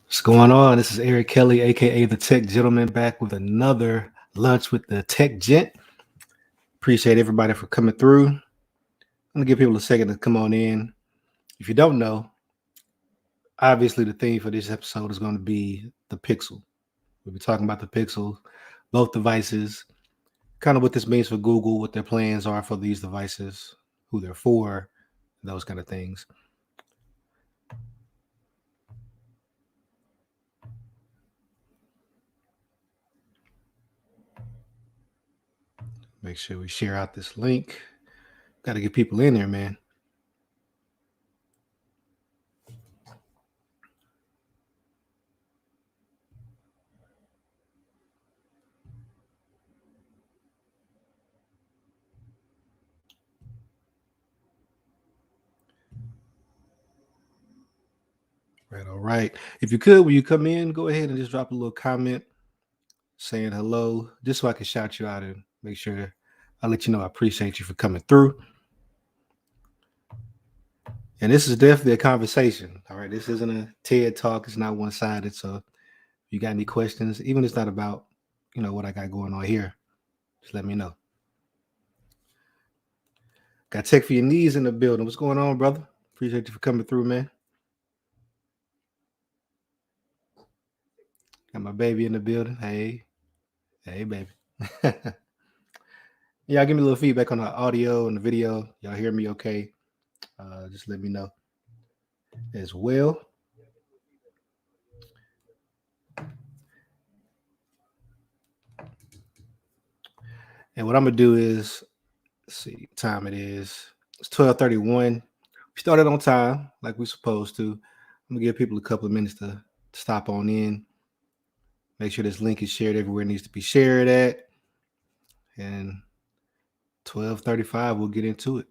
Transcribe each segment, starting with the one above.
What's going on? This is Eric Kelly, aka the Tech Gentleman, back with another lunch with the Tech Gent. Appreciate everybody for coming through. I'm gonna give people a second to come on in. If you don't know, obviously the theme for this episode is going to be the Pixel. We'll be talking about the Pixel, both devices, kind of what this means for Google, what their plans are for these devices, who they're for, those kind of things. Make sure we share out this link. Got to get people in there, man. Right, all right. If you could, when you come in, go ahead and just drop a little comment saying hello, just so I can shout you out and make sure I let you know I appreciate you for coming through. And this is definitely a conversation. All right. This isn't a TED talk, it's not one-sided. So if you got any questions, even if it's not about, what I got going on here, just let me know. Got tech for your knees in the building. What's going on, brother? Appreciate you for coming through, man. Got my baby in the building. Hey, baby. Y'all give me a little feedback on the audio and the video. Y'all hear me okay? Just let me know as well. And what I'm gonna do is, let's see, what time it is. It's 12:31. We started on time, like we're supposed to. I'm gonna give people a couple of minutes to stop on in. Make sure this link is shared everywhere it needs to be shared at. And 12:35, we'll get into it.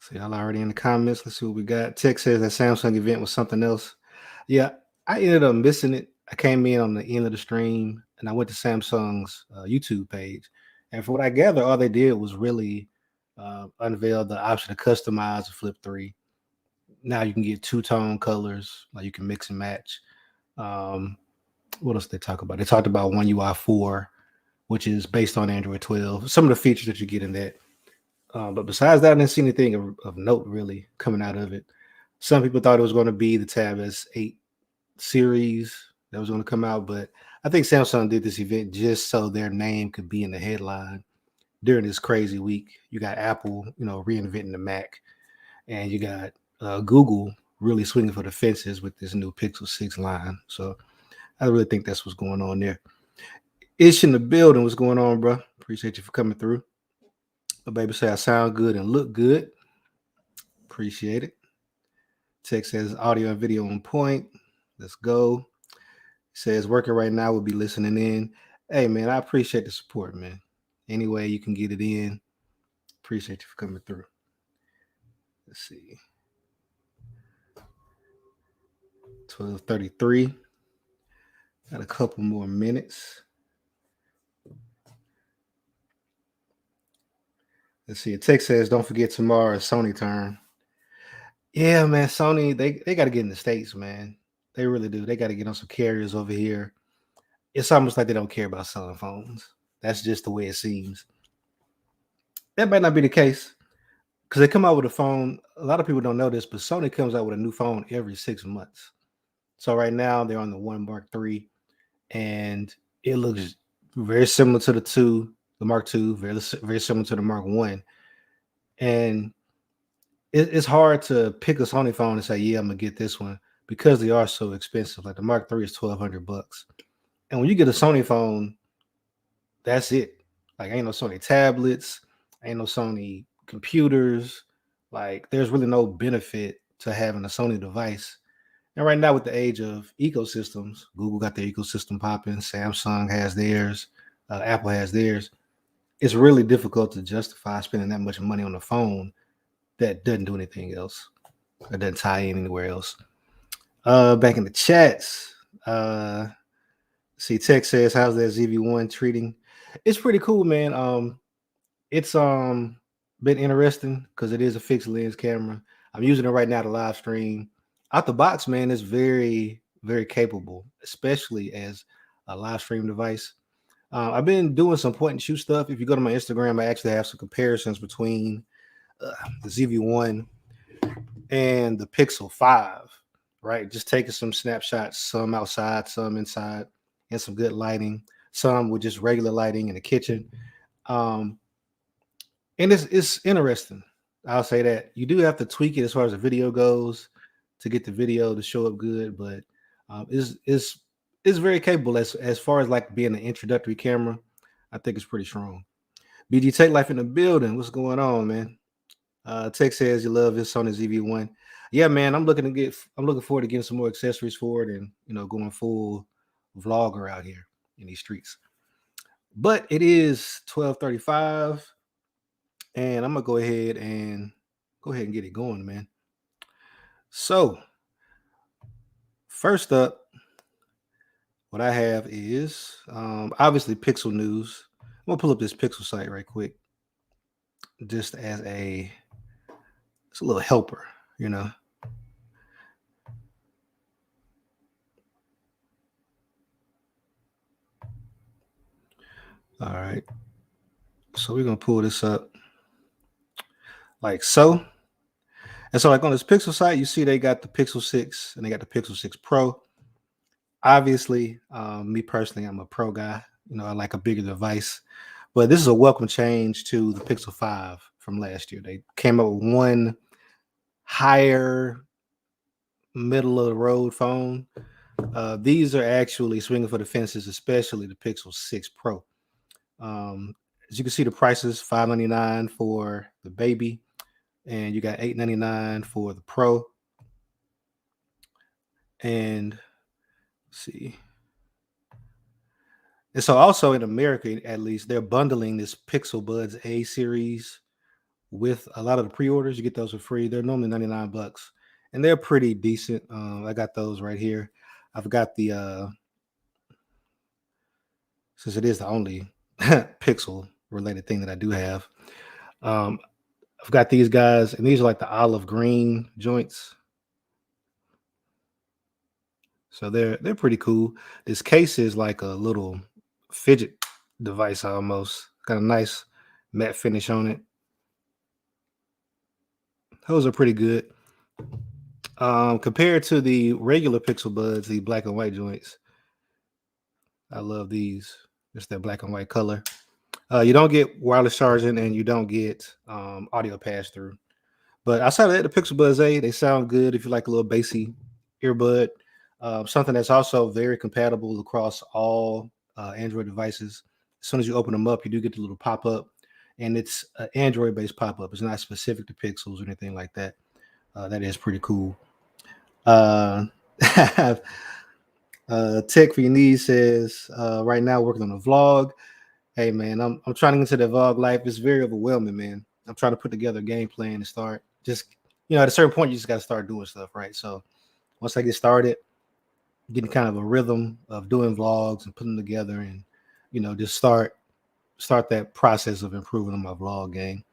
See, y'all already in the comments. Let's see what we got. Tech says that Samsung event was something else. Yeah, I ended up missing it. I came in on the end of the stream and I went to Samsung's YouTube page. And for what I gather, all they did was really unveil the option to customize the Flip 3. Now you can get two-tone colors, like you can mix and match. What else did they talk about? They talked about One UI 4, which is based on Android 12. Some of the features that you get in that. But besides that, I didn't see anything of note really coming out of it. Some people thought it was going to be the Tab S8 series that was going to come out, but I think Samsung did this event just so their name could be in the headline during this crazy week. You got Apple, reinventing the Mac, and you got Google really swinging for the fences with this new Pixel 6 line. So I really think that's what's going on there. Ish in the building, what's going on, bro? Appreciate you for coming through. My baby say I sound good and look good. Appreciate it. Text says audio and video on point. Let's go. Says working right now, will be listening in. Hey man, I appreciate the support, man. Any way you can get it in, appreciate you for coming through. Let's see. 12:33. Got a couple more minutes. Let's see. A text says, don't forget tomorrow is Sony turn. Yeah, man. Sony, they got to get in the States, man. They really do. They got to get on some carriers over here. It's almost like they don't care about selling phones. That's just the way it seems. That might not be the case because they come out with a phone. A lot of people don't know this, but Sony comes out with a new phone every 6 months. So right now they're on the One Mark III, and it looks very similar to the Mark II, very similar to the Mark I. And it's hard to pick a Sony phone and say, yeah, I'm gonna get this one because they are so expensive. Like the Mark III is $1,200, and when you get a Sony phone, that's it. Like ain't no Sony tablets, ain't no Sony computers. Like there's really no benefit to having a Sony device. And right now, with the age of ecosystems, Google got their ecosystem popping, Samsung has theirs, Apple has theirs. It's really difficult to justify spending that much money on a phone that doesn't do anything else, or doesn't tie in anywhere else. Back in the chats, see, Tech says, "How's that ZV-1 treating?" It's pretty cool, man. It's been interesting because it is a fixed lens camera. I'm using it right now to live stream. Out the box, man, it's very, very capable, especially as a live stream device. I've been doing some point and shoot stuff. If you go to my Instagram, I actually have some comparisons between the ZV-1 and the Pixel 5, right? Just taking some snapshots, some outside, some inside, and some good lighting, some with just regular lighting in the kitchen. Um, and it's interesting. I'll say that you do have to tweak it as far as the video goes to get the video to show up good, but it's very capable as far as like being an introductory camera. I think it's pretty strong. BG Tech Life in the building. What's going on, man? Tech says you love his Sony ZV-1. Yeah, man. I'm looking forward to getting some more accessories for it, and going full vlogger out here in these streets. But it is 12:35, and I'm gonna go ahead and get it going, man. So first up, what I have is obviously Pixel News. I'm gonna pull up this Pixel site right quick, just as it's a little helper, you know. All right. So we're gonna pull this up like so. And so like on this Pixel site, you see they got the Pixel 6 and they got the Pixel 6 Pro. Obviously, me personally, I'm a pro guy. I like a bigger device. But this is a welcome change to the Pixel 5 from last year. They came up with one higher middle of the road phone. These are actually swinging for the fences, especially the Pixel 6 Pro. As you can see, the prices $599 for the baby, and you got $899 for the Pro. And let's see. And so also in America, at least, they're bundling this Pixel Buds A series with a lot of the pre-orders. You get those for free. They're normally $99, and they're pretty decent. I got those right here. I've got the since it is the only Pixel related thing that I do have. I've got these guys, and these are like the olive green joints. So they're pretty cool. This case is like a little fidget device almost. Got a nice matte finish on it. Those are pretty good. Compared to the regular Pixel Buds, the black and white joints, I love these. Just that black and white color. You don't get wireless charging, and you don't get audio pass through. But outside of that, the Pixel Buds A, they sound good if you like a little bassy earbud. Something that's also very compatible across all Android devices. As soon as you open them up, you do get the little pop up, and it's an Android-based pop up. It's not specific to Pixels or anything like that. That is pretty cool. Tech for your needs says right now working on a vlog. Hey man, I'm trying to get into the vlog life. It's very overwhelming, man. I'm trying to put together a game plan and start just at a certain point you just got to start doing stuff, right? So once I get started, getting kind of a rhythm of doing vlogs and putting them together, and just start that process of improving on my vlog game.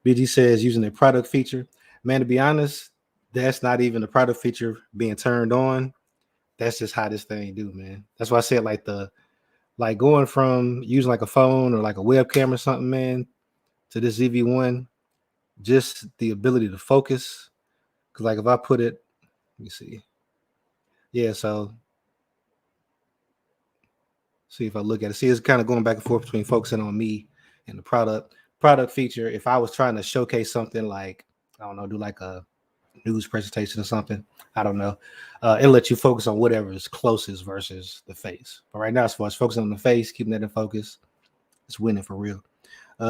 BG says using a product feature. Man, to be honest, that's not even the product feature being turned on. That's just how this thing do, man. That's why I said like going from using like a phone or like a webcam or something, man, to this ZV-1, just the ability to focus. Because like if I put it, let me see. Yeah, so see if I look at it. See, it's kind of going back and forth between focusing on me and the product feature. If I was trying to showcase something like, I don't know, do like a news presentation or something, I don't know, it'll let you focus on whatever is closest versus the face. But right now, as far as focusing on the face, keeping that in focus, it's winning for real.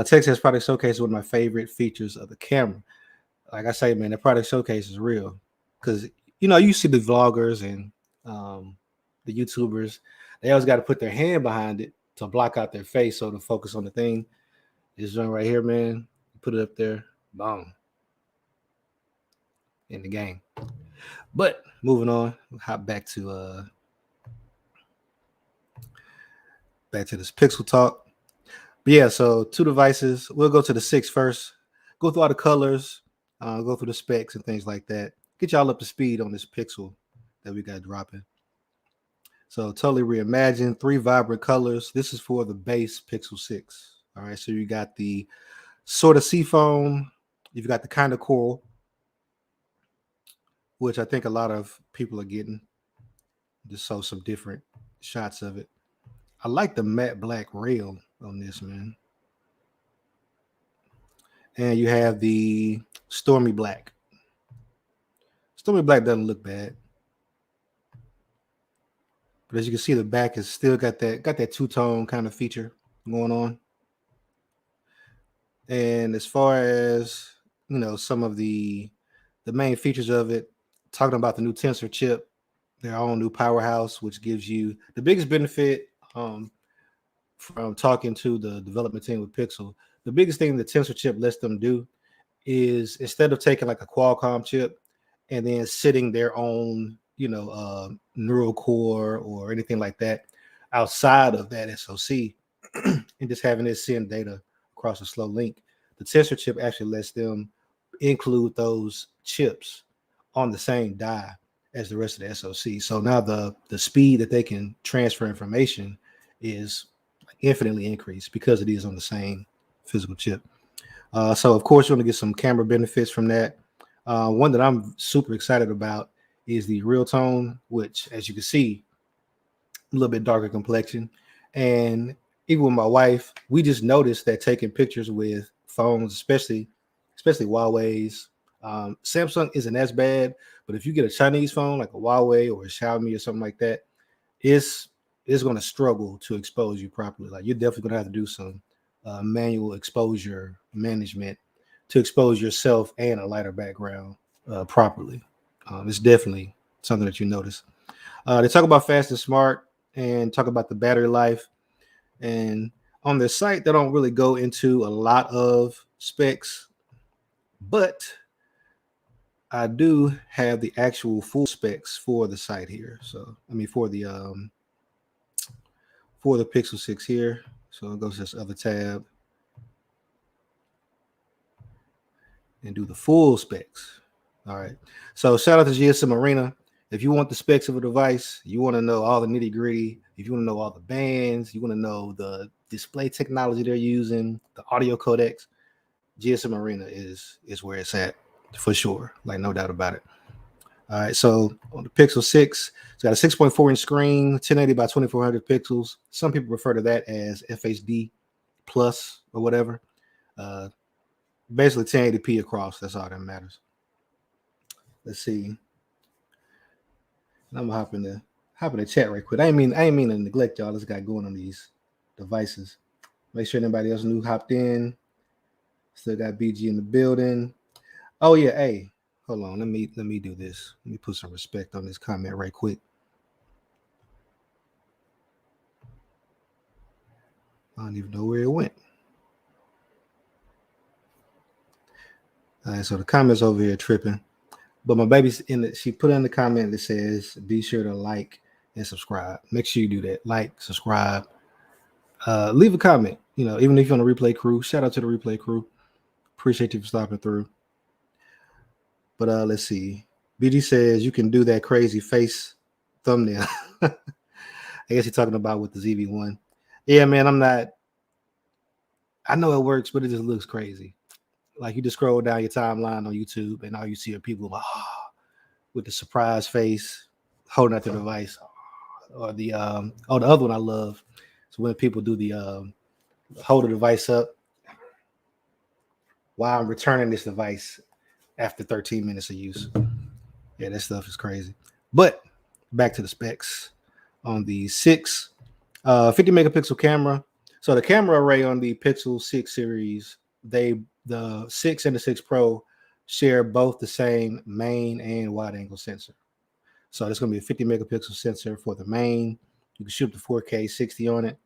Text says product showcase is one of my favorite features of the camera. Like I say, man, the product showcase is real because you see the vloggers and the YouTubers, they always got to put their hand behind it to block out their face so to focus on the thing. This one right here, man, put it up there, boom, in the game. But moving on, hop back to this Pixel talk. But yeah, so two devices. We'll go to the 6 first. Go through all the colors. go through the specs and things like that. Get y'all up to speed on this Pixel that we got dropping. So totally reimagined, 3 vibrant colors. This is for the base Pixel 6. All right, so you got the sort of seafoam, you've got the kind of coral, which I think a lot of people are getting. Just saw some different shots of it. I like the matte black rail on this, man. And you have the stormy black. Stormy black doesn't look bad. But as you can see, the back has still got that two-tone kind of feature going on. And as far as some of the main features of it, talking about the new Tensor chip, their own new powerhouse, which gives you the biggest benefit from talking to the development team with Pixel. The biggest thing the Tensor chip lets them do is, instead of taking like a Qualcomm chip and then sitting their own neural core or anything like that outside of that SoC and just having it send data across a slow link, the Tensor chip actually lets them include those chips on the same die as the rest of the SoC. So now the speed that they can transfer information is infinitely increased because it is on the same physical chip. So of course you're going to get some camera benefits from that. One that I'm super excited about is the real tone, which, as you can see, a little bit darker complexion. And even with my wife, we just noticed that taking pictures with phones, especially Huawei's, Samsung isn't as bad, but if you get a Chinese phone like a Huawei or a Xiaomi or something like that, it's going to struggle to expose you properly. Like, you're definitely going to have to do some manual exposure management to expose yourself and a lighter background properly. It's definitely something that you notice. They talk about fast and smart and talk about the battery life. And on their site, they don't really go into a lot of specs, but I do have the actual full specs for the site here. So, I mean, for the Pixel 6 here. So it goes to this other tab and do the full specs. All right. So shout out to GSM Arena. If you want the specs of a device, you want to know all the nitty gritty. If you want to know all the bands, you want to know the display technology they're using, the audio codecs, GSM Arena is where it's at for sure. Like, no doubt about it. All right. So on the Pixel 6, it's got a 6.4-inch screen, 1080 by 2400 pixels. Some people refer to that as FHD plus or whatever. Basically 1080p across. That's all that matters. Let's see. I'm gonna hop in the chat right quick. I ain't mean to neglect y'all. This guy going on these devices. Make sure anybody else new hopped in. Still got BG in the building. Oh yeah, hey, hold on. Let me do this. Let me put some respect on this comment right quick. I don't even know where it went. All right, so the comments over here tripping. But my baby's she put in the comment that says, be sure to like and subscribe. Make sure you do that. Like, subscribe, leave a comment. Even if you're on the replay crew, shout out to the replay crew. Appreciate you for stopping through. But let's see. BG says you can do that crazy face thumbnail. I guess you're talking about with the ZV-1. Yeah, man, I know it works, but it just looks crazy. Like, you just scroll down your timeline on YouTube and all you see are people with the surprise face holding out the device. Or the other one I love is when people do the hold the device up while I'm returning this device after 13 minutes of use. Yeah, that stuff is crazy. But back to the specs on the 6, 50 megapixel camera. So the camera array on the Pixel 6 series, the 6 and the 6 Pro share both the same main and wide angle sensor. So there's going to be a 50 megapixel sensor for the main. You can shoot the 4K 60 on it.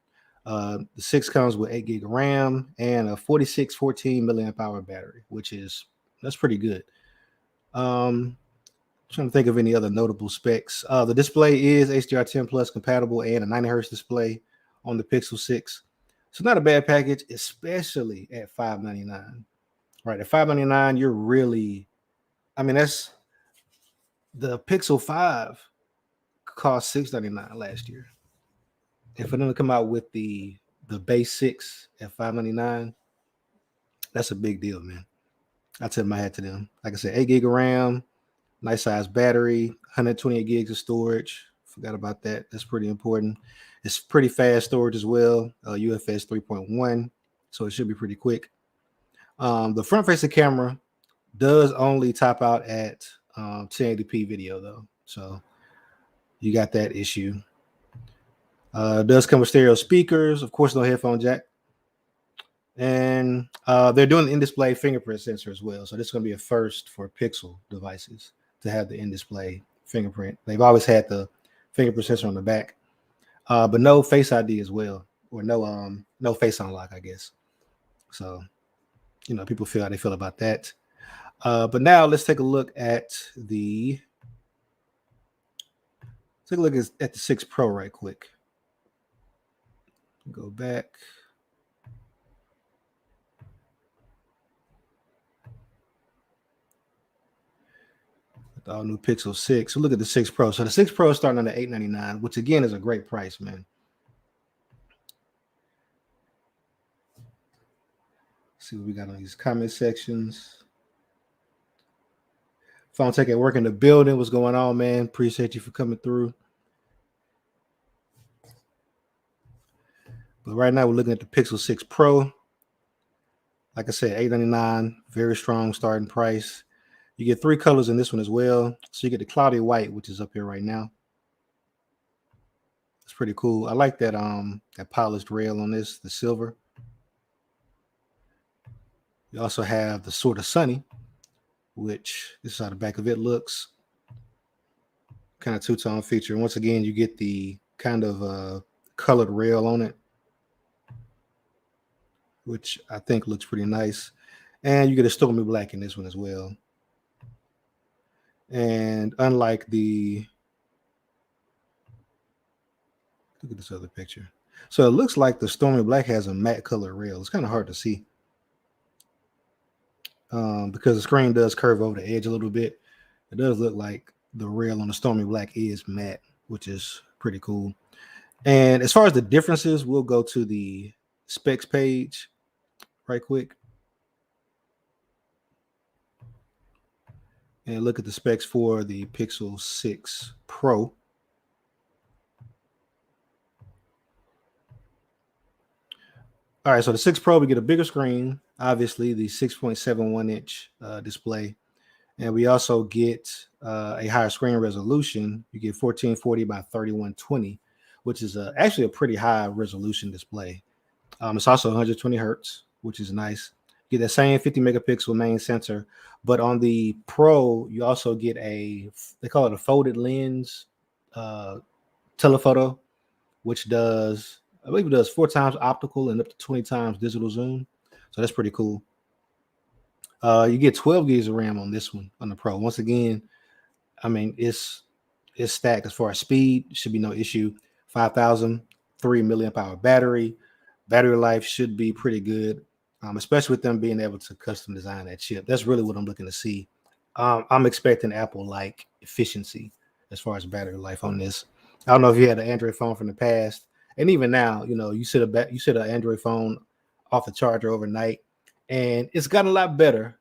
The 6 comes with 8 gig of RAM and a 4614 milliamp hour battery, that's pretty good. Trying to think of any other notable specs. The display is HDR10 Plus compatible and a 90 hertz display on the Pixel 6. So not a bad package, especially at $599. Right, at $599, you're really, I mean, that's the Pixel 5 cost $699 last year. And for them to come out with the base 6 at $599, that's a big deal, man. I tip my hat to them. Like I said, 8 gig of RAM, nice size battery, 128 gigs of storage. Forgot about that. That's pretty important. It's pretty fast storage as well, UFS 3.1, so it should be pretty quick. The front-facing camera does only top out at 1080p video, though, so you got that issue. It does come with stereo speakers, of course, no headphone jack. And they're doing the in-display fingerprint sensor as well. So this is going to be a first for Pixel devices to have the in-display fingerprint. They've always had the fingerprint sensor on the back, but no Face ID as well, or no face unlock, I guess. So, people feel how they feel about that. But now let's take a look at the 6 Pro right quick. Go back. The all new Pixel 6. So look at the 6 Pro. So the 6 Pro is starting on the $899, which again is a great price, man. Let's see what we got on these comment sections. Phone Tech at work in the building. What's going on, man? Appreciate you for coming through. But right now we're looking at the Pixel 6 Pro. Like I said, $899, very strong starting price. You get 3 colors in this one as well. So you get the cloudy white, which is up here right now. It's pretty cool. I like that that polished rail on this, the silver. You also have the sort of sunny, which this is how the back of it looks. Kind of two-tone feature. And once again, you get the kind of colored rail on it, which I think looks pretty nice. And you get a stormy black in this one as well. And unlike look at this other picture. So it looks like the stormy black has a matte color rail. It's kind of hard to see because the screen does curve over the edge a little bit. It does look like the rail on the stormy black is matte, which is pretty cool. And as far as the differences, we'll go to the specs page right quick and look at the specs for the Pixel 6 Pro. All right, so the 6 Pro, we get a bigger screen, obviously the 6.71 inch display. And we also get a higher screen resolution. You get 1440 by 3120, which is actually a pretty high resolution display. It's also 120 hertz, which is nice. You get that same 50 megapixel main sensor, but on the Pro, you also get they call it a folded lens telephoto, which does, I believe it does 4 times optical and up to 20 times digital zoom. So that's pretty cool. You get 12 gigs of RAM on this one, on the Pro. Once again, I mean, it's stacked as far as speed. Should be no issue. 5,003 milliamp hour battery. Battery life should be pretty good, especially with them being able to custom design that chip. That's really what I'm looking to see. I'm expecting Apple-like efficiency as far as battery life on this. I don't know if you had an Android phone from the past, and even now, you set an Android phone off the charger overnight, and it's gotten a lot better,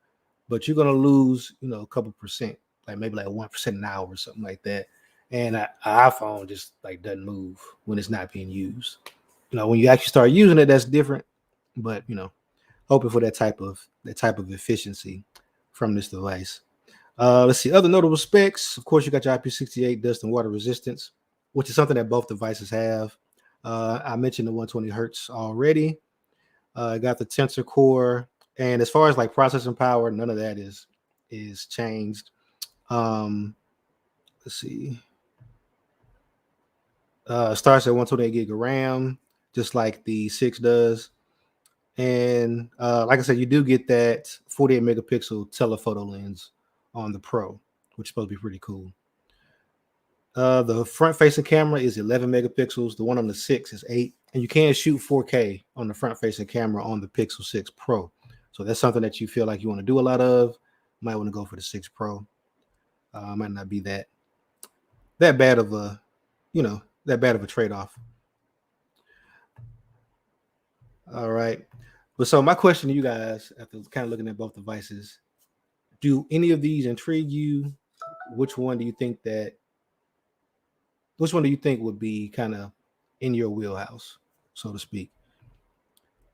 but you're gonna lose, a couple percent, like maybe like 1% an hour or something like that. And an iPhone just like doesn't move when it's not being used. When you actually start using it, that's different. But hoping for that type of efficiency from this device. Let's see other notable specs. Of course, you got your IP68 dust and water resistance, which is something that both devices have. I mentioned the 120 hertz already. Got the Tensor Core, and as far as like processing power, none of that is changed. Let's see. Starts at 128 gig of RAM, just like the 6 does. And like I said, you do get that 48 megapixel telephoto lens on the Pro, which is supposed to be pretty cool. The front-facing camera is 11 megapixels. The one on the 6 is 8. And you can shoot 4K on the front-facing camera on the Pixel 6 Pro. So that's something that you feel like you want to do a lot of. You might want to go for the 6 Pro. Might not be that bad of a, that bad of a trade off. All right. But so my question to you guys, after kind of looking at both devices, do any of these intrigue you? Which one do you think that? Which one do you think would be kind of in your wheelhouse, so to speak?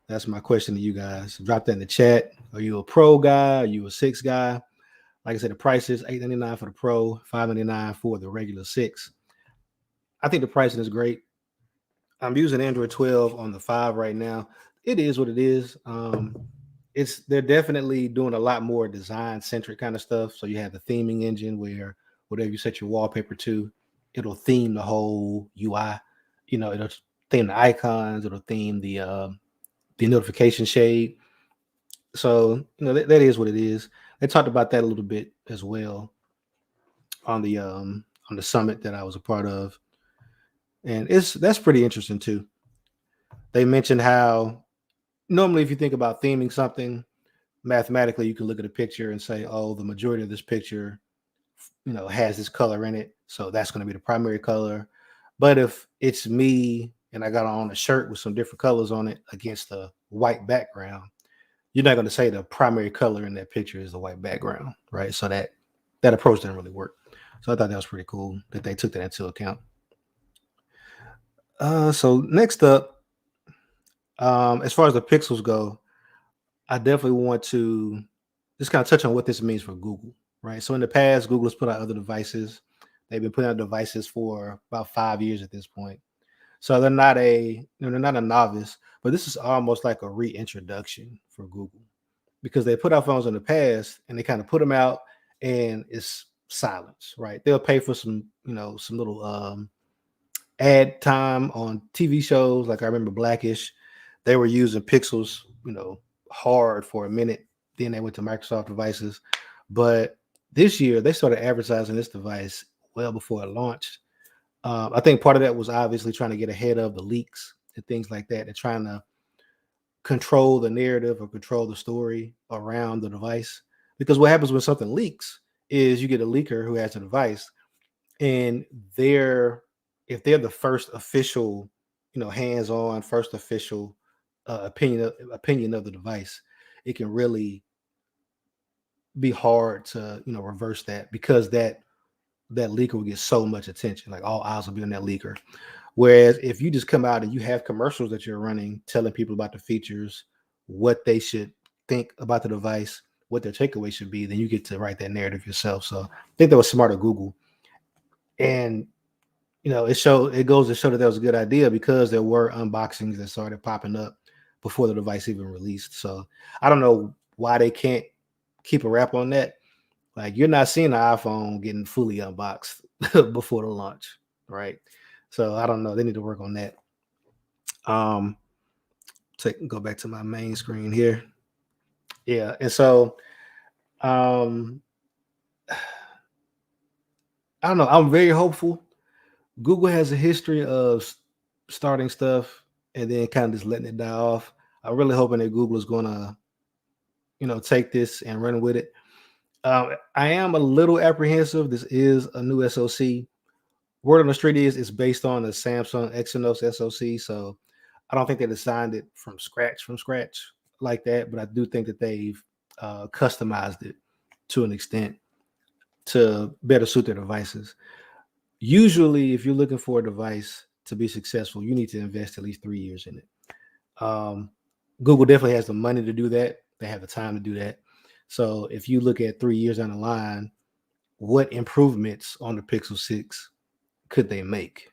That's my question to you guys. Drop that in the chat. Are you a Pro guy? Are you a 6 guy? Like I said, the price is $899 for the Pro, $599 for the regular 6. I think the pricing is great. I'm using Android 12 on the 5 right now. It is what it is. They're definitely doing a lot more design centric kind of stuff. So you have the theming engine where whatever you set your wallpaper to, it'll theme the whole UI. It'll theme the icons. It'll theme the notification shade. So that is what it is. They talked about that a little bit as well on the summit that I was a part of, and that's pretty interesting too. They mentioned how normally if you think about theming something mathematically, you can look at a picture and say, oh, the majority of this picture, has this color in it, so that's going to be the primary color. But if it's me and I got on a shirt with some different colors on it against a white background, you're not going to say the primary color in that picture is the white background, right? So that approach didn't really work. So I thought that was pretty cool that they took that into account. So next up, as far as the pixels go, I definitely want to just kind of touch on what this means for Google, right? So in the past, Google has put out other devices. They've been putting out devices for about 5 years at this point. So they're not a novice, but this is almost like a reintroduction for Google because they put out phones in the past and they kind of put them out and it's silence, right? They'll pay for some little ad time on TV shows. Like I remember Blackish, they were using pixels, hard for a minute. Then they went to Microsoft devices. But this year they started advertising this device well before it launched. I think part of that was obviously trying to get ahead of the leaks and things like that and trying to control the narrative or control the story around the device. Because what happens when something leaks is you get a leaker who has a device and if they're the first official, hands-on, first official opinion of the device, it can really be hard to reverse that because that leaker will get so much attention. Like all eyes will be on that leaker. Whereas if you just come out and you have commercials that you're running, telling people about the features, what they should think about the device, what their takeaway should be, then you get to write that narrative yourself. So I think that was smart of Google. And it goes to show that was a good idea because there were unboxings that started popping up before the device even released. So I don't know why they can't keep a wrap on that. Like you're not seeing the iPhone getting fully unboxed before the launch, right? So I don't know. They need to work on that. Go back to my main screen here. Yeah, and so I don't know. I'm very hopeful. Google has a history of starting stuff and then kind of just letting it die off. I'm really hoping that Google is going to, take this and run with it. I am a little apprehensive. This is a new SoC. Word on the street is it's based on the Samsung Exynos SoC. So I don't think they designed it from scratch like that. But I do think that they've customized it to an extent to better suit their devices. Usually, if you're looking for a device to be successful, you need to invest at least 3 years in it. Google definitely has the money to do that. They have the time to do that. So if you look at 3 years down the line, what improvements on the Pixel 6 could they make,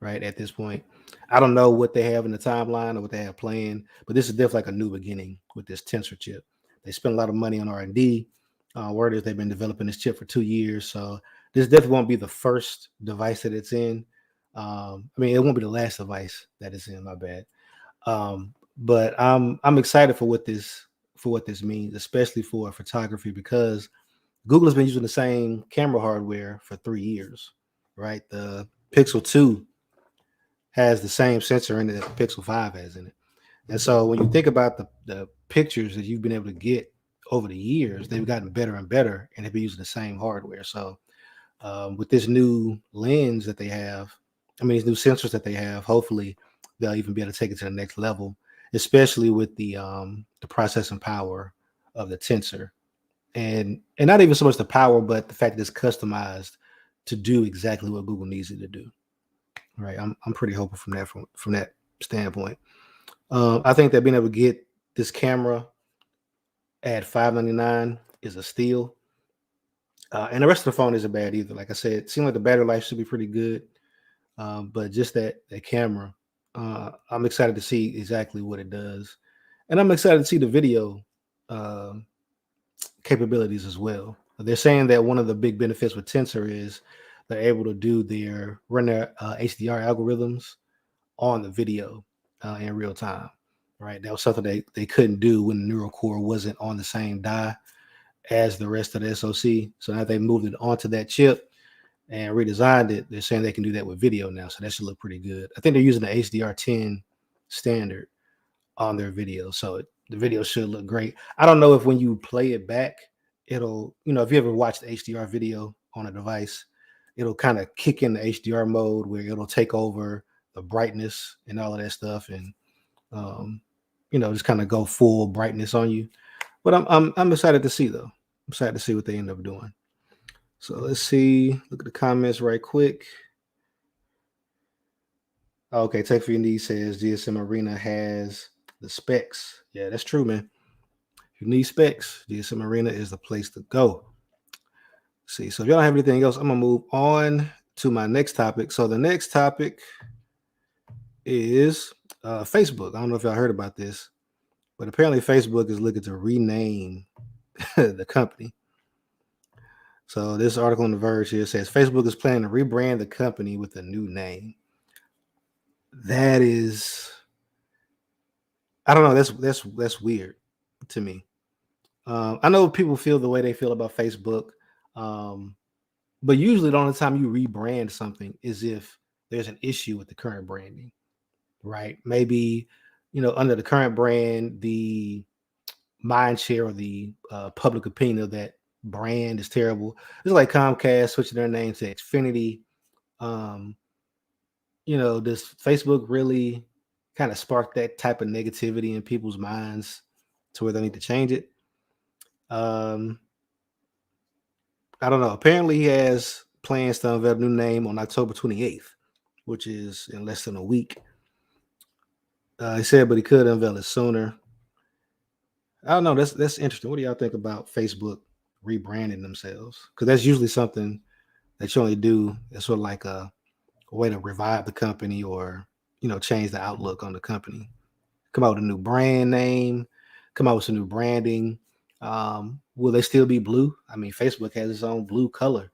right, at this point? I don't know what they have in the timeline or what they have planned, but this is definitely like a new beginning with this Tensor chip. They spent a lot of money on R&D. Word is they've been developing this chip for 2 years. So this definitely won't be the first device that it's in. It won't be the last device that it's in, my bad. But I'm excited for what this means, especially for photography, because Google has been using the same camera hardware for 3 years, right? The Pixel 2 has the same sensor in it that the Pixel 5 has in it. And so when you think about the pictures that you've been able to get over the years, they've gotten better and better, and they've been using the same hardware. So with this new lens that they have, I mean, these new sensors that they have, hopefully they'll even be able to take it to the next level, especially with the processing power of the tensor, and not even so much the power, but the fact that it's customized to do exactly what Google needs it to do. Right? I'm pretty hopeful from that standpoint. I think that being able to get this camera at $599 is a steal. And the rest of the phone isn't bad either. Like I said, it seems like the battery life should be pretty good. But just that camera, I'm excited to see exactly what it does. And I'm excited to see the video uh, capabilities as well. They're saying that one of the big benefits with Tensor is they're able to run their HDR algorithms on the video in real time. Right, that was something they couldn't do when the neural core wasn't on the same die as the rest of the SoC. So now they moved it onto that chip and redesigned it. They're saying they can do that with video now, so that should look pretty good. I think they're using the HDR10 standard on their video, so the video should look great. I don't know if when you play it back, it'll, if you ever watched the HDR video on a device, it'll kind of kick in the HDR mode where it'll take over the brightness and all of that stuff, and just kind of go full brightness on you. But I'm excited to see though. I'm excited to see what they end up doing. So let's see. Look at the comments right quick. Okay, Tech for Your Needs says GSM Arena has the specs. Yeah, that's true, man. If you need specs, GSM Arena is the place to go. See, so if y'all don't have anything else, I'm gonna move on to my next topic. So the next topic is Facebook. I don't know if y'all heard about this, but apparently Facebook is looking to rename the company. So this article on The Verge here says Facebook is planning to rebrand the company with a new name. That is, I don't know. That's weird to me. I know people feel the way they feel about Facebook, but usually the only time you rebrand something is if there's an issue with the current branding, right? Maybe under the current brand, the mind share or the public opinion of that brand is terrible. It's like Comcast switching their name to Xfinity. Does Facebook really kind of spark that type of negativity in people's minds to where they need to change it? I don't know. Apparently, he has plans to unveil a new name on October 28th, which is in less than a week. He said, but he could unveil it sooner. I don't know. That's interesting. What do y'all think about Facebook rebranding themselves? Because that's usually something that you only do. It's sort of like a way to revive the company or change the outlook on the company. Come out with a new brand name. Come out with some new branding. Will they still be blue? I mean, Facebook has its own blue color.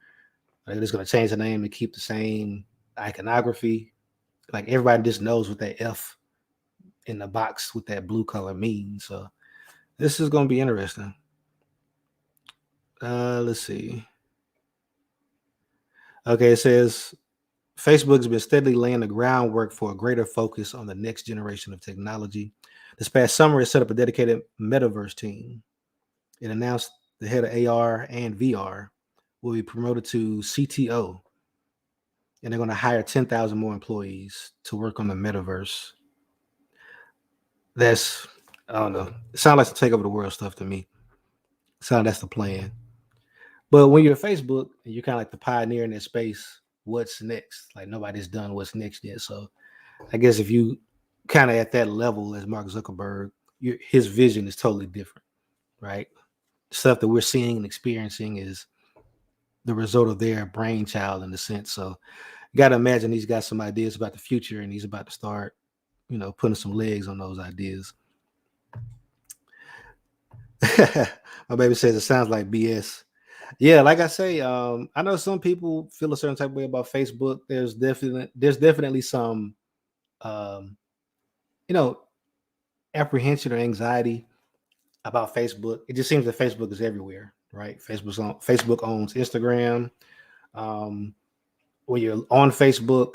They're just going to change the name and keep the same iconography. Like everybody just knows what that F in the box with that blue color means. So this is going to be interesting. Let's see. Okay, it says Facebook has been steadily laying the groundwork for a greater focus on the next generation of technology. This past summer, it set up a dedicated metaverse team. It announced the head of AR and VR will be promoted to CTO, and they're going to hire 10,000 more employees to work on the metaverse. That's, I don't know. It sounds like to take over the world stuff to me. That's the plan. But when you're at Facebook and you're kind of like the pioneer in that space, what's next? Like nobody's done what's next yet. So I guess if you kind of at that level as Mark Zuckerberg, his vision is totally different, right? Stuff that we're seeing and experiencing is the result of their brainchild in a sense. So you got to imagine he's got some ideas about the future and he's about to start, putting some legs on those ideas. My baby says it sounds like BS. Yeah, like I say, I know some people feel a certain type of way about Facebook. There's definitely some, apprehension or anxiety about Facebook. It just seems that Facebook is everywhere, right? Facebook owns Instagram. When you're on Facebook,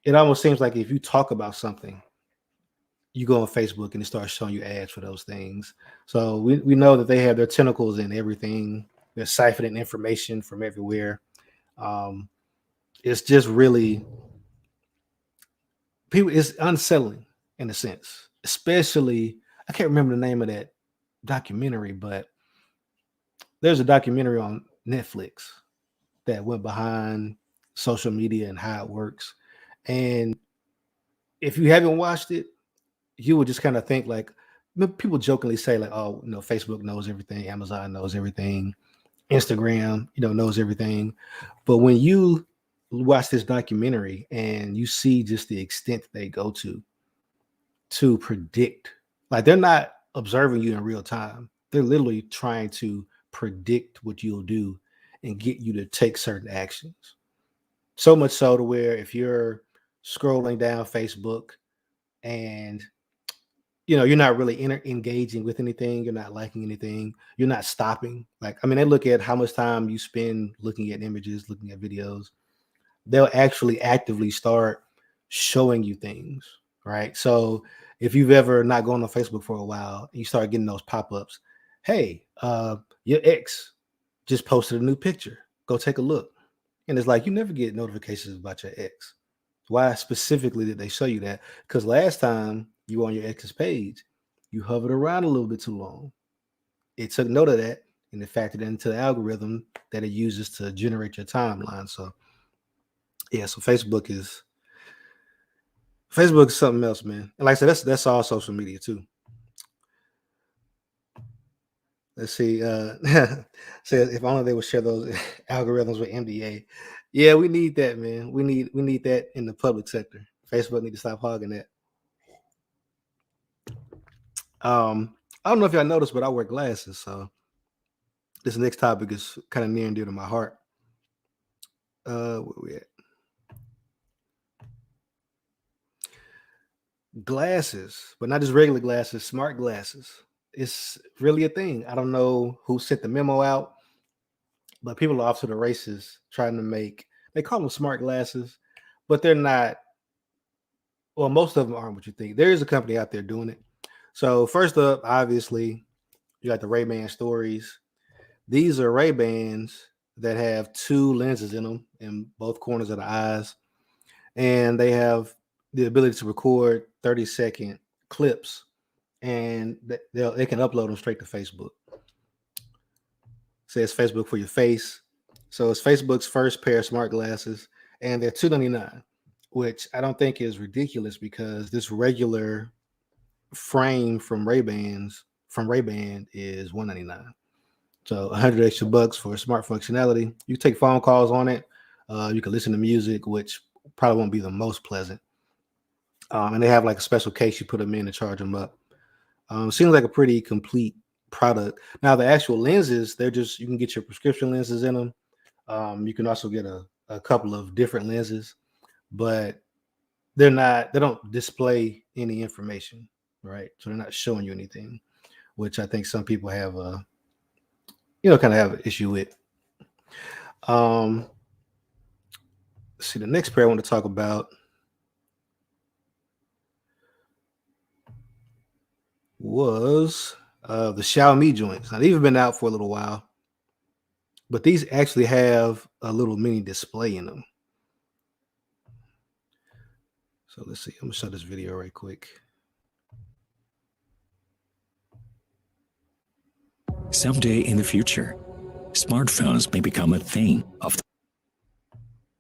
it almost seems like if you talk about something, you go on Facebook and it starts showing you ads for those things. So we know that they have their tentacles in everything. They're siphoning information from everywhere. Um, it's just really people. It's unsettling in a sense, especially I can't remember the name of that documentary, but there's a documentary on Netflix that went behind social media and how it works. And if you haven't watched it, you would just kind of think like people jokingly say like, oh, Facebook knows everything, Amazon knows everything, Instagram, knows everything. But when you watch this documentary and you see just the extent they go to predict, like they're not observing you in real time. They're literally trying to predict what you'll do and get you to take certain actions. So much so to where if you're scrolling down Facebook and you're not really engaging with anything, you're not liking anything, you're not stopping. Like, I mean, they look at how much time you spend looking at images, looking at videos. They'll actually actively start showing you things, right? So if you've ever not gone on Facebook for a while, you start getting those pop-ups. Hey, your ex just posted a new picture. Go take a look. And it's like, you never get notifications about your ex. Why specifically did they show you that? Because last time you were on your ex's page, you hovered around a little bit too long. It took note of that and it factored into the algorithm that it uses to generate your timeline. So yeah, so Facebook is something else, man. And like I said, that's all social media too. Let's see. Say if only they would share those algorithms with MDA. Yeah, we need that, man. We need that in the public sector. Facebook need to stop hogging that. I don't know if y'all noticed, but I wear glasses, so this next topic is kind of near and dear to my heart. Where we at? Glasses, but not just regular glasses, smart glasses. It's really a thing. I don't know who sent the memo out, but people are off to the races trying to they call them smart glasses, but they're not. Well, most of them aren't what you think. There is a company out there doing it. So first up, obviously, you got the Ray-Ban stories. These are Ray-Bans that have two lenses in them in both corners of the eyes, and they have the ability to record 30-second clips, and they can upload them straight to Facebook. Says Facebook for your face. So it's Facebook's first pair of smart glasses, and they're $299, which I don't think is ridiculous because this regular frame from Ray-Ban is $199. So $100 extra bucks for smart functionality. You take phone calls on it. You can listen to music, which probably won't be the most pleasant. And they have like a special case you put them in to charge them up. Seems like a pretty complete product. Now the actual lenses, you can get your prescription lenses in them. You can also get a couple of different lenses, but they don't display any information, right? So they're not showing you anything, which I think some people have kind of have an issue with. See, the next pair I want to talk about was the Xiaomi joints. Now, these have been out for a little while, but these actually have a little mini display in them. So let's see. I'm gonna show this video right quick. Someday in the future, smartphones may become a thing of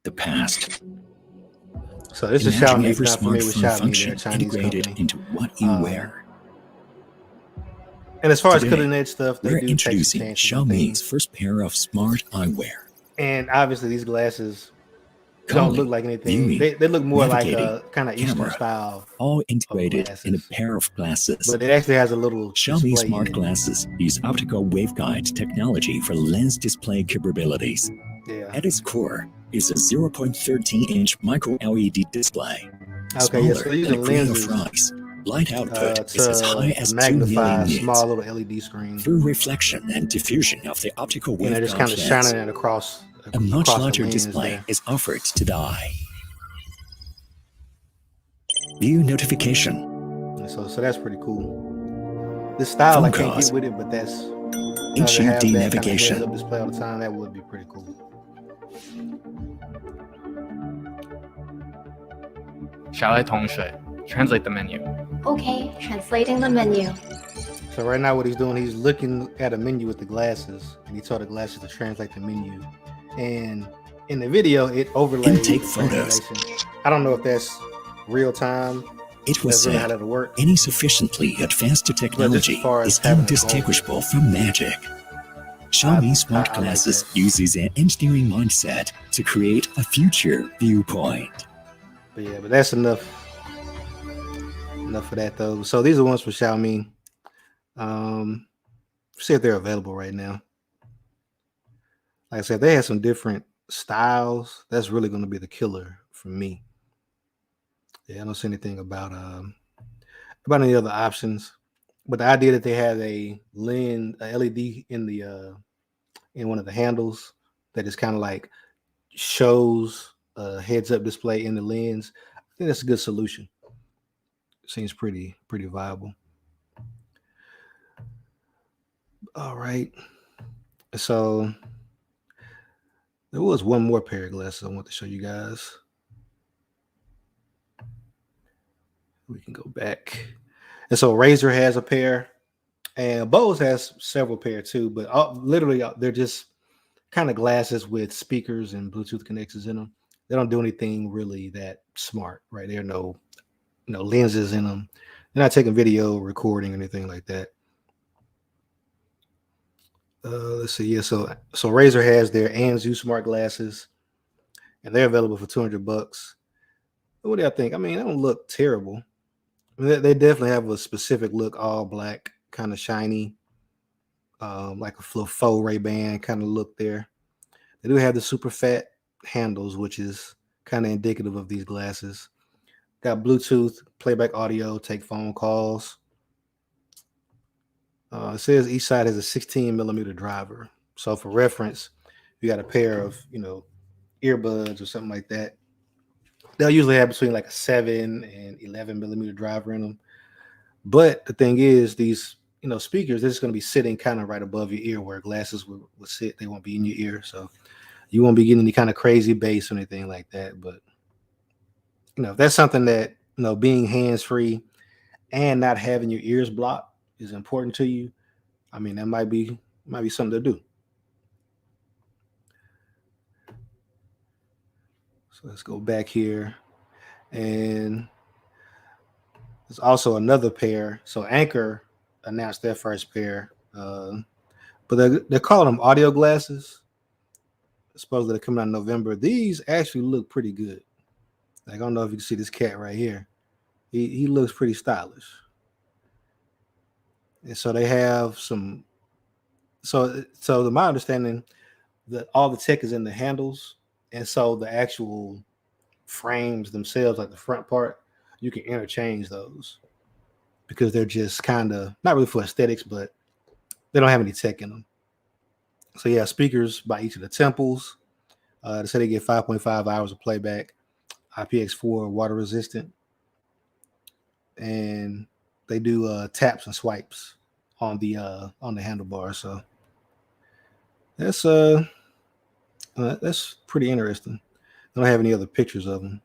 the past. So this is Xiaomi. Every smartphone function integrated into what you wear. And as far as cutting edge stuff, we're introducing Xiaomi's first pair of smart eyewear. And obviously, these glasses don't look like anything. They look more like a kind of Eastern style. All integrated in a pair of glasses. But it actually has a little Xiaomi smart glasses use optical waveguide technology for lens display capabilities. Yeah. At its core is a 0.13-inch micro LED display. Okay, yes, so using lenses. Light output is as high as 2 million nits. Small little LED screen. Through reflection and diffusion of the optical waveguide, they're just kind of shining it across. A much larger display is offered to the eye. View notification. So that's pretty cool. This style I can't get with it, but that's to have HUD that kind of heads navigation. up display all the time. That would be pretty cool. 小爱同学, translate the menu. Okay, translating the menu. So right now what he's doing, he's looking at a menu with the glasses, and he told the glasses to translate the menu. And in the video, it overlays Intake the photos. translation. I don't know if that's real time. It was That's really how said, that'll work. any sufficiently advanced technology far as is having a indistinguishable from magic. Xiaomi smart I like glasses that. uses an engineering mindset to create a future viewpoint. But yeah, but that's enough. Enough for that though. So these are ones for Xiaomi. See if they're available right now. Like I said, they have some different styles. That's really going to be the killer for me. Yeah, I don't see anything about any other options. But the idea that they have a LED in the in one of the handles that is kind of like shows a heads-up display in the lens, I think that's a good solution. Seems pretty viable. All right. So there was one more pair of glasses I want to show you guys. We can go back. And so Razer has a pair, and Bose has several pair too, but literally they're just kind of glasses with speakers and Bluetooth connections in them. They don't do anything really that smart, right? There are no lenses in them. They're not taking video recording or anything like that. Let's see. Yeah, so Razer has their Anzu smart glasses, and they're available for $200. What do y'all think? I mean, they don't look terrible. I mean, they definitely have a specific look, all black, kind of shiny, like a faux Ray-Ban kind of look there. They do have the super fat handles, which is kind of indicative of these glasses. Got Bluetooth, playback audio, take phone calls. It says each side has a 16 millimeter driver. So for reference, you got a pair of, earbuds or something like that. They'll usually have between like a 7 and 11 millimeter driver in them. But the thing is, these, speakers, they're just going to be sitting kind of right above your ear where glasses will sit. They won't be in your ear. So you won't be getting any kind of crazy bass or anything like that. But, if that's something that, being hands-free and not having your ears blocked is important to you, I mean, that might be something to do. So let's go back here, and there's also another pair. So Anchor announced their first pair, but they're calling them audio glasses. Supposedly they're coming out in November. These actually look pretty good. Like, I don't know if you can see this cat right here. He looks pretty stylish. And so they have some. So to my understanding, that all the tech is in the handles, and so the actual frames themselves, like the front part, you can interchange those because they're just kind of not really for aesthetics, but they don't have any tech in them. So yeah, speakers by each of the temples. They say they get 5.5 hours of playback, IPX4 water resistant, and they do taps and swipes on the handlebar. So that's pretty interesting. I don't have any other pictures of them,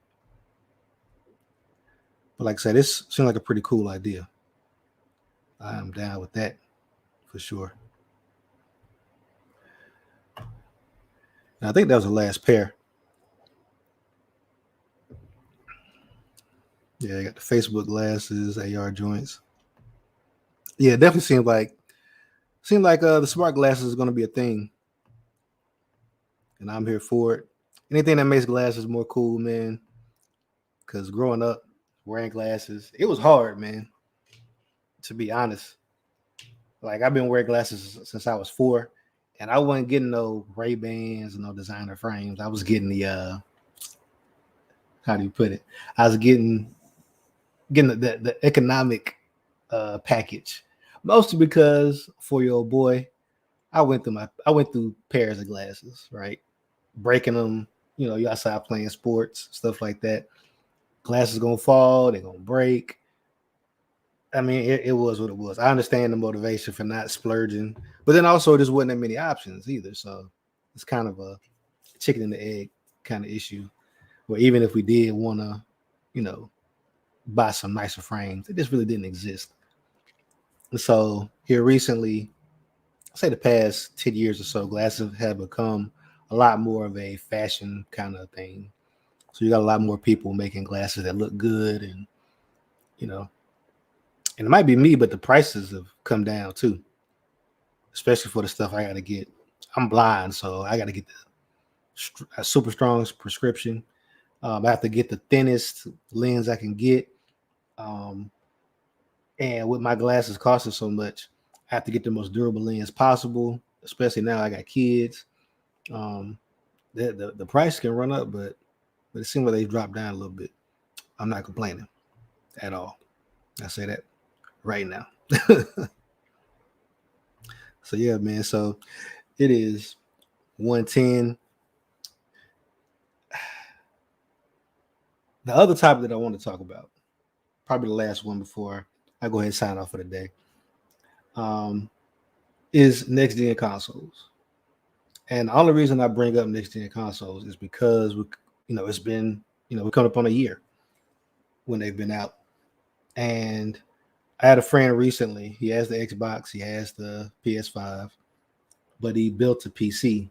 but like I said, this seems like a pretty cool idea. I'm down with that for sure. And I think that was the last pair. Yeah, I got the Facebook glasses, AR joints. Yeah, it definitely seemed like the smart glasses is going to be a thing, and I'm here for it. Anything that makes glasses more cool, man. Because growing up wearing glasses, it was hard, man. To be honest, like I've been wearing glasses since I was 4, and I wasn't getting no Ray-Bans and no designer frames. I was getting the how do you put it? I was getting the economic package, mostly because 4-year-old boy, I went through pairs of glasses, right? Breaking them, you outside playing sports, stuff like that. Glasses gonna fall, they're gonna break. I mean, it was what it was. I understand the motivation for not splurging, but then also there wasn't that many options either. So it's kind of a chicken and the egg kind of issue. Where even if we did want to, you know, buy some nicer frames, it just really didn't exist. And so here recently, say the past 10 years or so, glasses have become a lot more of a fashion kind of thing. So you got a lot more people making glasses that look good, and you know, and it might be me, but the prices have come down too, especially for the stuff I got to get. I'm blind, so I got to get a super strong prescription. I have to get the thinnest lens I can get. Um, and with my glasses costing so much, I have to get the most durable lens possible, especially now I got kids. Um, the price can run up, but it seems like they've dropped down a little bit. I'm not complaining at all. I say that right now. So yeah, man. So it is 110. The other topic that I want to talk about, probably the last one before I go ahead and sign off for the day, is next gen consoles. And the only reason I bring up next gen consoles is because it's been, we're coming up on a year when they've been out. And I had a friend recently. He has the Xbox, he has the PS5, but he built a PC,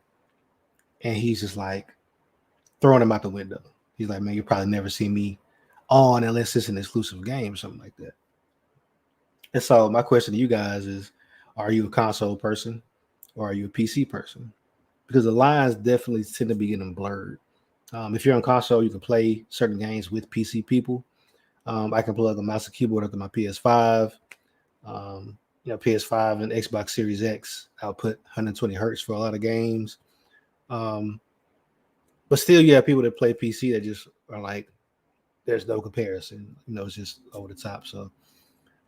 and he's just like throwing them out the window. He's like, man, you probably never see me on unless it's an exclusive game or something like that. And so my question to you guys is, are you a console person or are you a PC person? Because the lines definitely tend to be getting blurred. If you're on console, you can play certain games with PC people. I can plug a mouse and keyboard up to my PS5. PS5 and Xbox Series X output 120 hertz for a lot of games. But still, you have people that play PC that just are like, there's no comparison. It's just over the top. So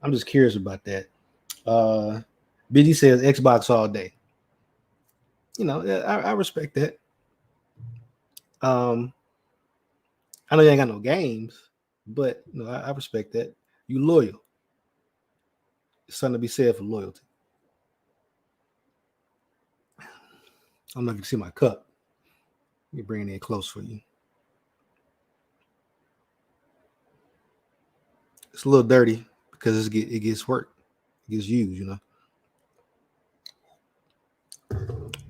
I'm just curious about that. BG says Xbox all day. I respect that. I know you ain't got no games, but I respect that. You loyal. There's something to be said for loyalty. I don't know if you can see my cup. Let me bring it in close for you. It's a little dirty because it gets work. It gets used,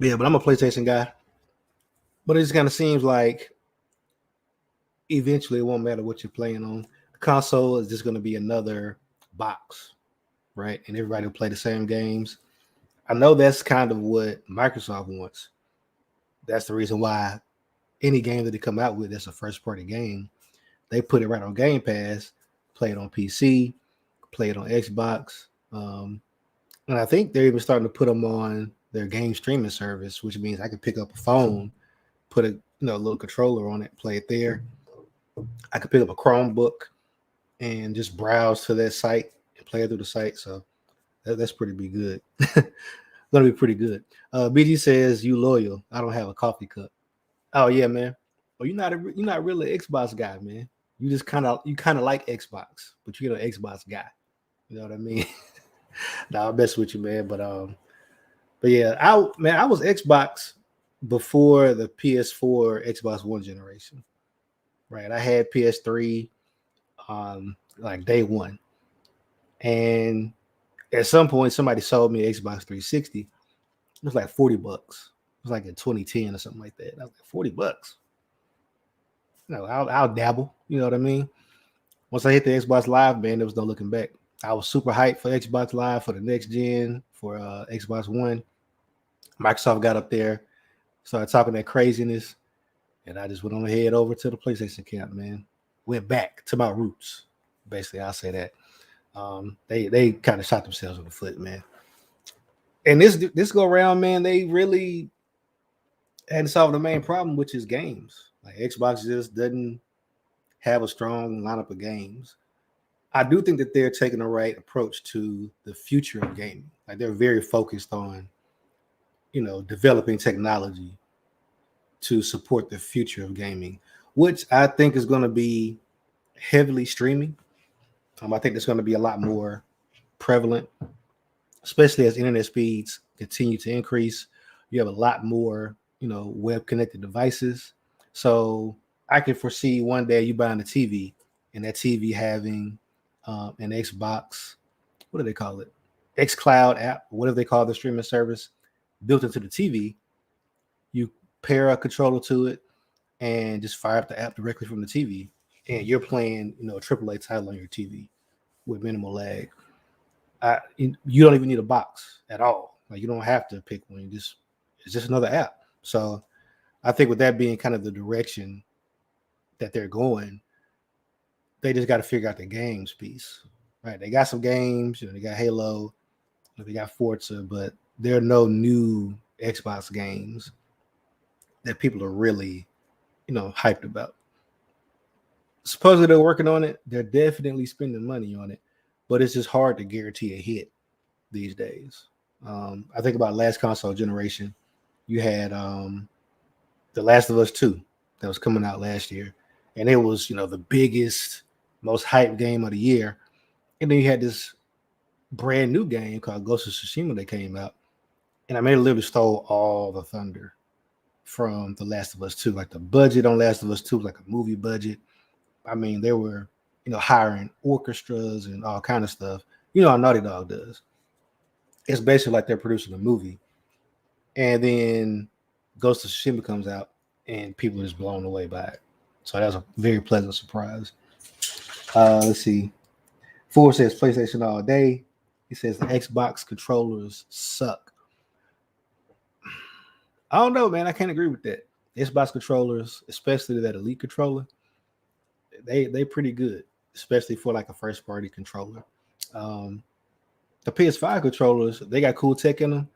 Yeah, but I'm a PlayStation guy. But it just kind of seems like eventually it won't matter what you're playing on. The console is just going to be another box, right? And everybody will play the same games. I know that's kind of what Microsoft wants. That's the reason why any game that they come out with that's a first-party game, they put it right on Game Pass, play it on PC, play it on Xbox. And I think they're even starting to put them on their game streaming service, which means I can pick up a phone, put a little controller on it, play it there. I could pick up a Chromebook and just browse to that site and play it through the site. So that's pretty be good. Gonna be pretty good. BG says you loyal. I don't have a coffee cup. Oh yeah, man. Well, you're not really an Xbox guy, man. You just kind of like Xbox, but you're an Xbox guy. You know what I mean? Nah, I'll mess with you, man. But yeah, I was Xbox before the PS4, Xbox One generation. Right. I had PS3 like day one. And at some point somebody sold me an Xbox 360. It was like $40. It was like in 2010 or something like that. I was like, $40. I'll dabble. You know what I mean? Once I hit the Xbox Live, man, there was no looking back. I was super hyped for Xbox Live, for the next gen, for Xbox One. Microsoft got up there, started talking that craziness, and I just went on ahead over to the PlayStation camp, man. Went back to my roots. Basically, I'll say that. They kind of shot themselves in the foot, man. And this go around, man, they really hadn't solved the main problem, which is games. Like Xbox just doesn't have a strong lineup of games. I do think that they're taking the right approach to the future of gaming. Like they're very focused on, developing technology to support the future of gaming, which I think is going to be heavily streaming. I think there's going to be a lot more prevalent, especially as internet speeds continue to increase. You have a lot more, web connected devices. So I can foresee one day you buying a TV and that TV having an Xbox, what do they call it? xCloud app, whatever they call the streaming service, built into the TV. You pair a controller to it and just fire up the app directly from the TV, and you're playing, a AAA title on your TV with minimal lag. You don't even need a box at all. Like, you don't have to pick one. It's just another app. So I think with that being kind of the direction that they're going, they just got to figure out the games piece, right? They got some games, they got Halo, they got Forza, but there are no new Xbox games that people are really, hyped about. Supposedly they're working on it. They're definitely spending money on it, but it's just hard to guarantee a hit these days. I think about last console generation, you had The Last of Us 2 that was coming out last year, and it was, the biggest, most hyped game of the year. And then you had this brand new game called Ghost of Tsushima that came out, and I mean, it literally stole all the thunder from The Last of Us 2. Like, the budget on Last of Us 2 was like a movie budget. I mean, they were, hiring orchestras and all kind of stuff. How Naughty Dog does. It's basically like they're producing a movie. And then Ghost of Tsushima comes out and people are just blown away by it. So that was a very pleasant surprise. Let's see. Ford says PlayStation all day. He says the Xbox controllers suck. I don't know, man. I can't agree with that. Xbox controllers, especially that Elite controller, they pretty good, especially for like a first party controller. The PS5 controllers, they got cool tech in them,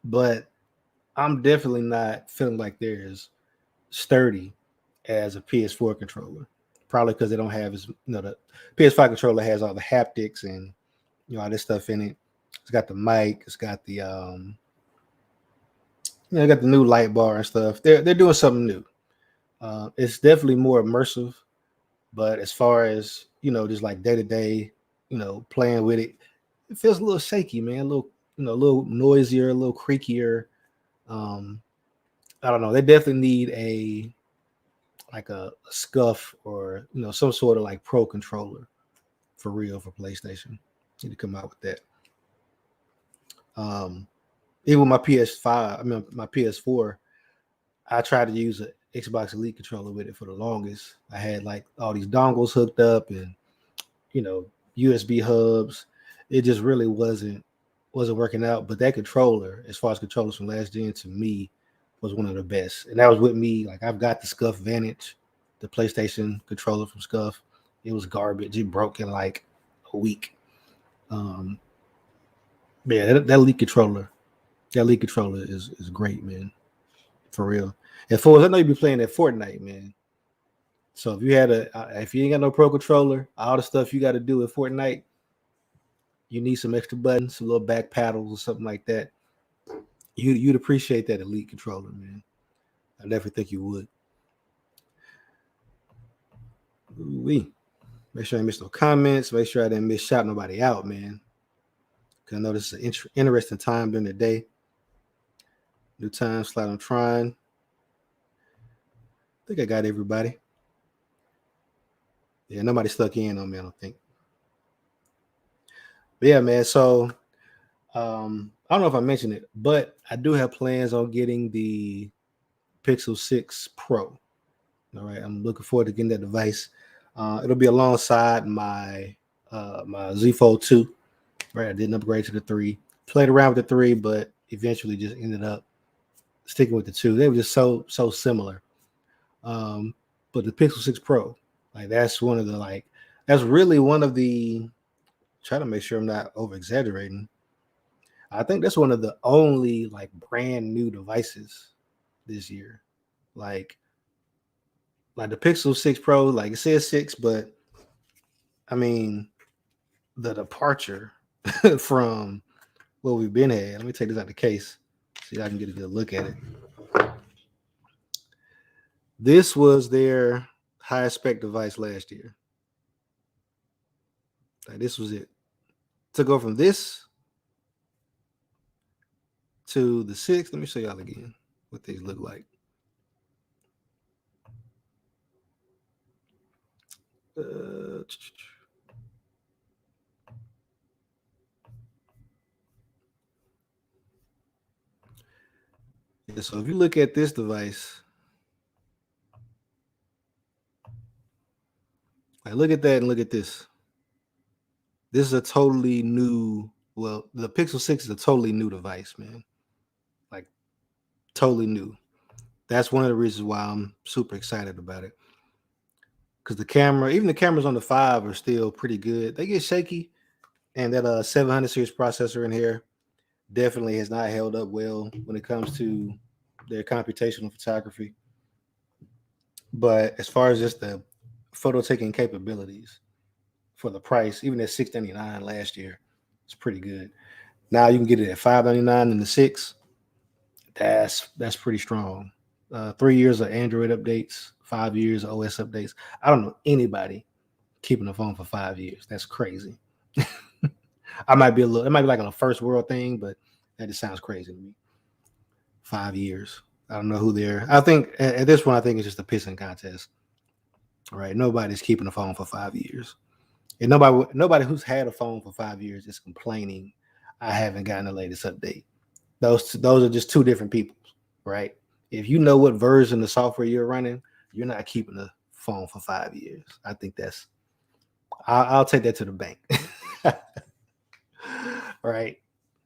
but I'm definitely not feeling like they're as sturdy as a PS4 controller. Probably because they don't have as, the PS5 controller has all the haptics and all this stuff in it. It's got the mic, it's got the got the new light bar and stuff. They're doing something new. It's definitely more immersive, but as far as just like day to day, playing with it, it feels a little shaky, man. A little noisier, a little creakier. I don't know. They definitely need a scuff or some sort of like pro controller for real for PlayStation. Need to come out with that. Even my PS5, my PS4, I tried to use an Xbox Elite controller with it for the longest. I had like all these dongles hooked up and USB hubs. It just really wasn't working out. But that controller, as far as controllers from last gen, to me was one of the best. And that was with me. Like, I've got the Scuff Vantage, the PlayStation controller from Scuff. It was garbage. It broke in like a week. Yeah, that Elite controller is great, man. For real. And for I know you be playing that Fortnite, man. So if you ain't got no pro controller, all the stuff you got to do with Fortnite, you need some extra buttons, some little back paddles or something like that. You'd appreciate that Elite controller, man. I definitely think you would. Ooh-wee. Make sure I missed no comments. Make sure I didn't miss shout nobody out, man. Because I know this is an interesting time during the day. New time slot I'm trying. I think I got everybody. Yeah, nobody stuck in on me, I don't think. But yeah, man. So I don't know if I mentioned it, but I do have plans on getting the Pixel 6 Pro. All right, I'm looking forward to getting that device. It'll be alongside my my Z Fold 2. Right, I didn't upgrade to the 3. Played around with the 3, but eventually just ended up sticking with the 2. They were just so similar. But the Pixel 6 Pro, like that's really one of the, try to make sure I'm not over exaggerating. I think that's one of the only like brand new devices this year. Like the Pixel 6 Pro, like it says 6, but I mean the departure from what we've been at. Let me take this out of the case. See if I can get a good look at it. This was their highest spec device last year. Like, this was it. to go from this to the 6. Let me show y'all again what these look like. Yeah, so if you look at this device, like look at that and look at this. This is a totally new, well, the Pixel 6 is a totally new device, man. Like totally new. That's one of the reasons why I'm super excited about it. Because the camera, even the cameras on the 5 are still pretty good. They get shaky, and that 700 series processor in here definitely has not held up well when it comes to their computational photography. But as far as just the photo taking capabilities for the price, even at $699 last year, it's pretty good. Now you can get it at $599 in the 6. That's pretty strong. 3 years of Android updates, 5 years of OS updates. I don't know anybody keeping a phone for 5 years. That's crazy. It might be like a first world thing, but that just sounds crazy to me. 5 years. I don't know who they're. I think at this point, I think it's just a pissing contest. All right, nobody's keeping a phone for 5 years, and nobody who's had a phone for 5 years is complaining. I haven't gotten the latest update. Those are just two different people, right? If you know what version of software you're running, you're not keeping a phone for 5 years. I think that's. I'll take that to the bank. Right.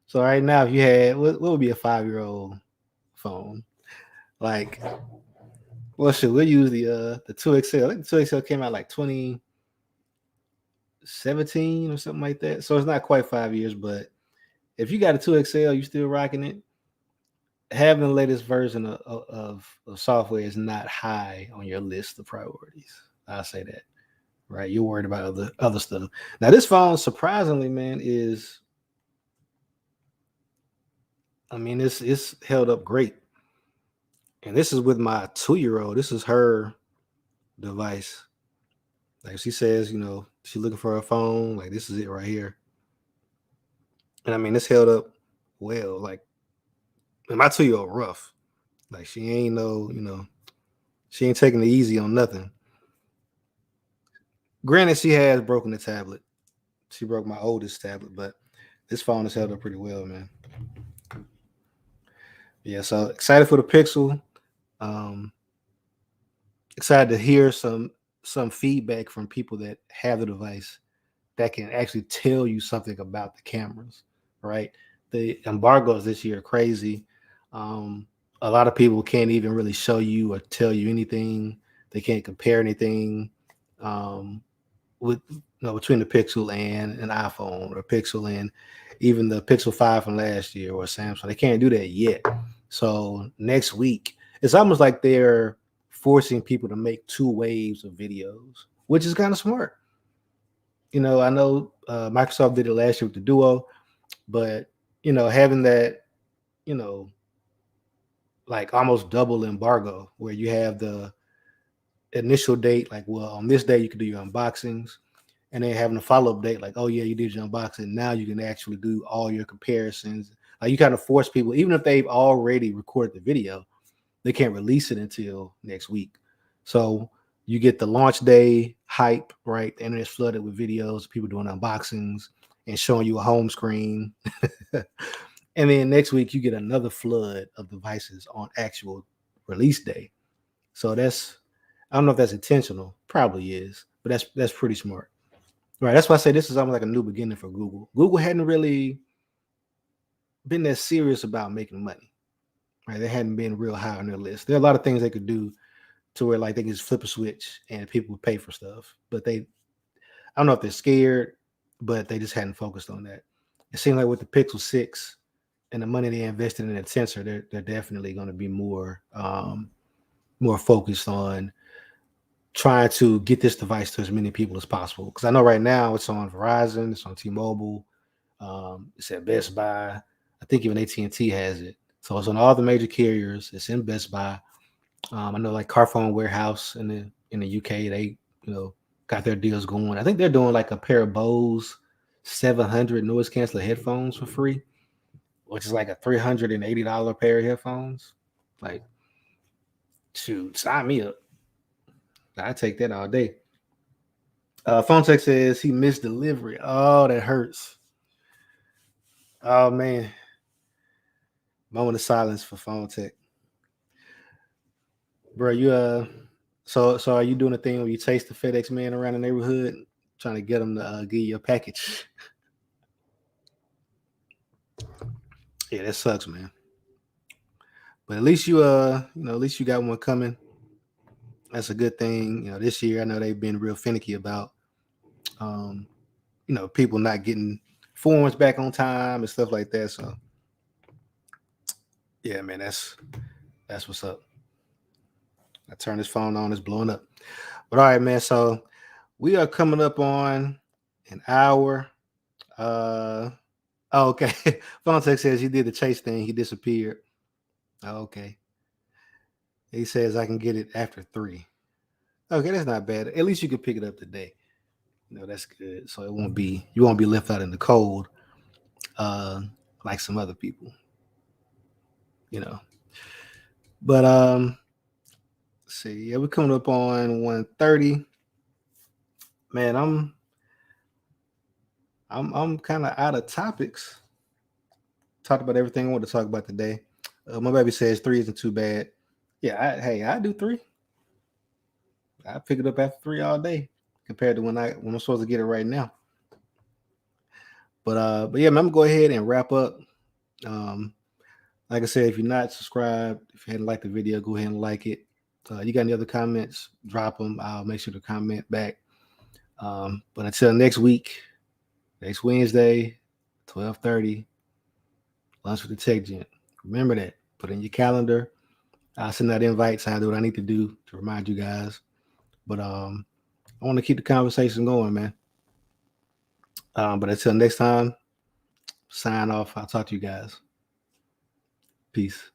So right now, if you had what would be a 5-year-old phone? Like, well, should we use the 2XL? I think the 2XL came out like 2017 or something like that. So it's not quite 5 years, but if you got a 2XL, you still rocking it. Having the latest version of software is not high on your list of priorities. I'll say that. Right. You're worried about other stuff. Now, this phone, surprisingly, man, is it's held up great. And this is with my 2-year-old. This is her device. Like she says, she's looking for a phone. Like this is it right here. And it's held up well. Like, and my 2-year-old rough. Like she ain't she ain't taking it easy on nothing. Granted, she has broken the tablet. She broke my oldest tablet, but this phone has held up pretty well, man. Yeah, so excited for the Pixel. Excited to hear some feedback from people that have the device that can actually tell you something about the cameras, right? The embargoes this year are crazy. A lot of people can't even really show you or tell you anything. They can't compare anything with between the Pixel and an iPhone, or Pixel and even the Pixel 5 from last year, or Samsung. They can't do that yet. So next week, it's almost like they're forcing people to make 2 waves of videos, which is kind of smart. I know Microsoft did it last year with the Duo, but having that, like almost double embargo where you have the initial date, like, well, on this day you can do your unboxings, and then having a follow-up date, like, oh yeah, you did your unboxing. Now you can actually do all your comparisons. Like you kind of force people, even if they've already recorded the video, they can't release it until next week. So you get the launch day hype, right? The internet's flooded with videos, people doing unboxings and showing you a home screen. And then next week you get another flood of devices on actual release day. So I don't know if that's intentional, probably is, but that's pretty smart. Right. That's why I say this is almost like a new beginning for Google. Google hadn't really been that serious about making money. Right. They hadn't been real high on their list. There are a lot of things they could do to where like they can just flip a switch and people would pay for stuff. But I don't know if they're scared, but they just hadn't focused on that. It seemed like with the Pixel 6 and the money they invested in that sensor, they're definitely going to be more focused on trying to get this device to as many people as possible. Because I know right now it's on Verizon, it's on T-Mobile, it's at Best Buy. I think even AT&T has it. So it's on all the major carriers. It's in Best Buy. I know like Carphone Warehouse in the UK, they got their deals going. I think they're doing like a pair of Bose 700 noise canceling headphones for free, which is like a $380 pair of headphones. Like, shoot, sign me up. I take that all day. Phone Tech says he missed delivery. Oh, that hurts. Oh man. Moment of silence for Phone Tech. Bro, you so are you doing a thing where you chase the FedEx man around the neighborhood trying to get him to give you a package? Yeah, that sucks, man. But at least you at least you got one coming. That's a good thing. This year I know they've been real finicky about people not getting forms back on time and stuff like that. So yeah, man, that's what's up. I turn this phone on, it's blowing up. But all right, man. So we are coming up on an hour. Okay. Fontex says he did the chase thing, he disappeared. Okay. He says I can get it after 3. Okay, that's not bad. At least you can pick it up today. That's good. So you won't be left out in the cold, like some other people. But let's see, yeah, we're coming up on 1:30. Man, I'm kind of out of topics. Talked about everything I want to talk about today. My baby says 3 isn't too bad. Yeah, I do 3. I pick it up after 3 all day compared to when I'm supposed to get it right now. But yeah, man, I'm gonna go ahead and wrap up. Like I said, if you're not subscribed, if you hadn't liked the video, go ahead and like it. You got any other comments, drop them. I'll make sure to comment back. But until next week, next Wednesday, 12:30, lunch with the Tech Gent. Remember that. Put in your calendar. I'll send out invites. I'll do what I need to do to remind you guys. But I want to keep the conversation going, man. But until next time, sign off. I'll talk to you guys. Peace.